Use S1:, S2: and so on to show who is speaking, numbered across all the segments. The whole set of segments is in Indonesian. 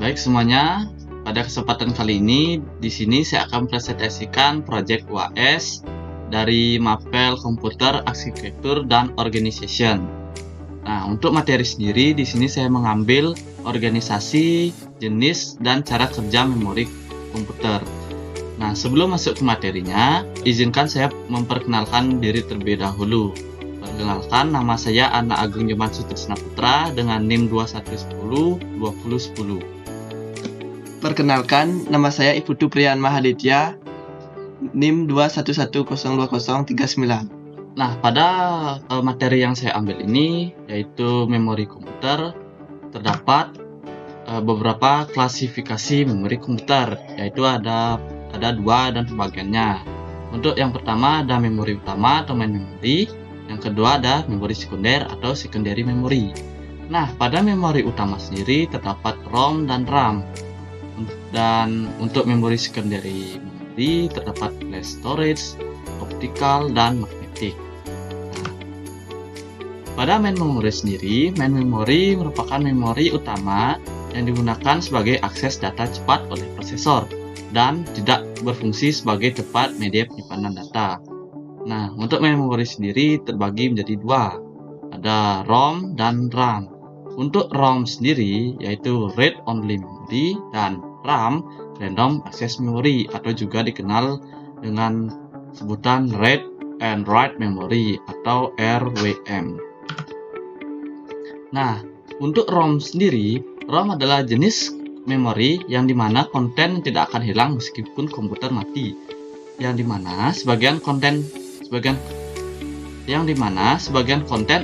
S1: Baik semuanya, pada kesempatan kali ini di sini saya akan presentasikan proyek UAS dari Mapel Komputer Arsitektur dan Organization. Nah, untuk materi sendiri di sini saya mengambil organisasi, jenis, dan cara kerja memori komputer. Nah, sebelum masuk ke materinya, izinkan saya memperkenalkan diri terlebih dahulu. Perkenalkan, nama saya Ana Agung Joman Sutrisna Putra dengan NIM 2110-2010.
S2: Perkenalkan, nama saya Iputu Priyan Mahaditya, NIM 21102039.
S1: Nah, pada materi yang saya ambil ini, yaitu memori komputer, terdapat beberapa klasifikasi memori komputer, yaitu ada dua dan pembagiannya. Untuk yang pertama ada memori utama atau main memory, yang kedua ada memori sekunder atau secondary memory. Nah, pada memori utama sendiri terdapat ROM dan RAM. Dan untuk memori secondary memory terdapat flash storage, optical, dan magnetic. Pada main memory sendiri, main memory merupakan memori utama yang digunakan sebagai akses data cepat oleh prosesor dan tidak berfungsi sebagai tempat media penyimpanan data. Nah, untuk memori sendiri terbagi menjadi dua, ada ROM dan RAM. Untuk ROM sendiri yaitu Read Only Memory dan RAM Random Access Memory atau juga dikenal dengan sebutan Read and Write Memory atau RWM. Nah, untuk ROM sendiri, ROM adalah jenis memori yang dimana konten tidak akan hilang meskipun komputer mati. Yang dimana sebagian konten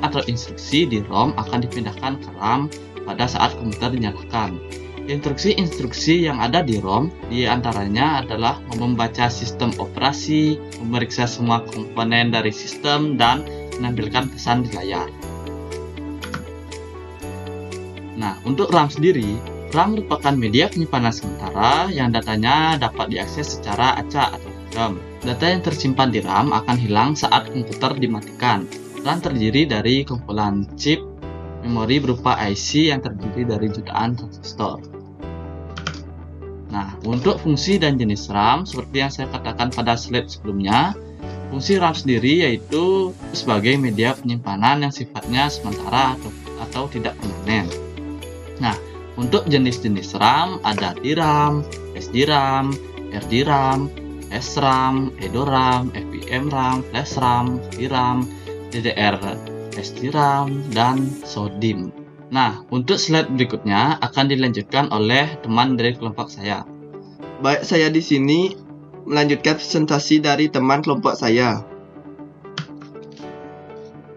S1: atau instruksi di ROM akan dipindahkan ke RAM pada saat komputer dinyalakan. Instruksi-instruksi yang ada di ROM diantaranya adalah membaca sistem operasi, memeriksa semua komponen dari sistem, dan menampilkan pesan di layar. Nah, untuk RAM sendiri, RAM merupakan media penyimpanan sementara yang datanya dapat diakses secara acak atau random. Data yang tersimpan di RAM akan hilang saat komputer dimatikan. RAM terdiri dari kumpulan chip memori berupa IC yang terdiri dari jutaan transistor. Nah, untuk fungsi dan jenis RAM, seperti yang saya katakan pada slide sebelumnya, fungsi RAM sendiri yaitu sebagai media penyimpanan yang sifatnya sementara atau tidak permanen. Nah, untuk jenis-jenis RAM ada DRAM, SDRAM, RDRAM, SRAM, EDORAM, FPM RAM, Flash RAM, VRAM, DDR SDRAM, dan SODIMM. Nah, untuk slide berikutnya akan dilanjutkan oleh teman dari kelompok saya.
S2: Baik, saya di sini melanjutkan presentasi dari teman kelompok saya.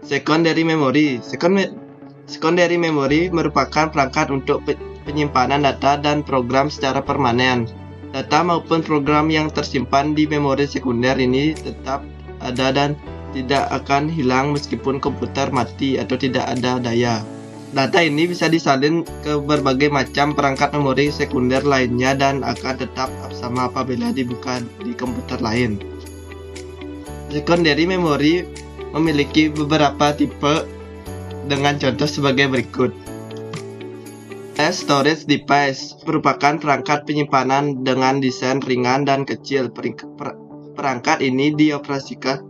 S2: Secondary memory. Secondary memory merupakan perangkat untuk penyimpanan data dan program secara permanen. Data maupun program yang tersimpan di memori sekunder ini tetap ada dan tidak akan hilang meskipun komputer mati atau tidak ada daya. Data ini bisa disalin ke berbagai macam perangkat memori sekunder lainnya dan akan tetap sama apabila dibuka di komputer lain. Secondary memory memiliki beberapa tipe dengan contoh sebagai berikut. Storage device merupakan perangkat penyimpanan dengan desain ringan dan kecil. Perangkat ini dioperasikan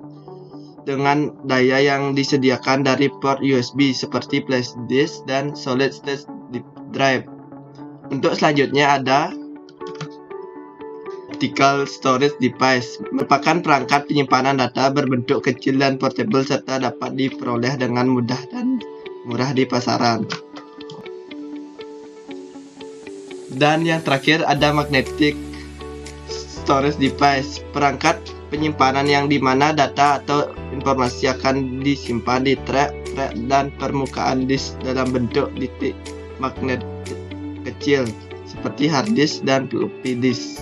S2: dengan daya yang disediakan dari port USB seperti flash disk dan solid state drive. Untuk selanjutnya ada optical storage device, merupakan perangkat penyimpanan data berbentuk kecil dan portable serta dapat diperoleh dengan mudah dan murah di pasaran. Dan yang terakhir ada magnetic storage device, perangkat penyimpanan yang dimana data atau informasi akan disimpan di track dan permukaan disk dalam bentuk titik magnet kecil seperti hard disk dan floppy disk.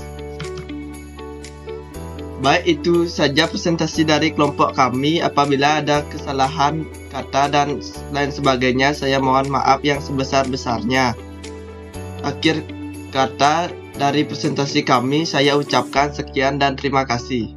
S2: Baik, itu saja presentasi dari kelompok kami. Apabila ada kesalahan kata dan lain sebagainya, saya mohon maaf yang sebesar-besarnya. Akhir kata dari presentasi kami, saya ucapkan sekian dan terima kasih.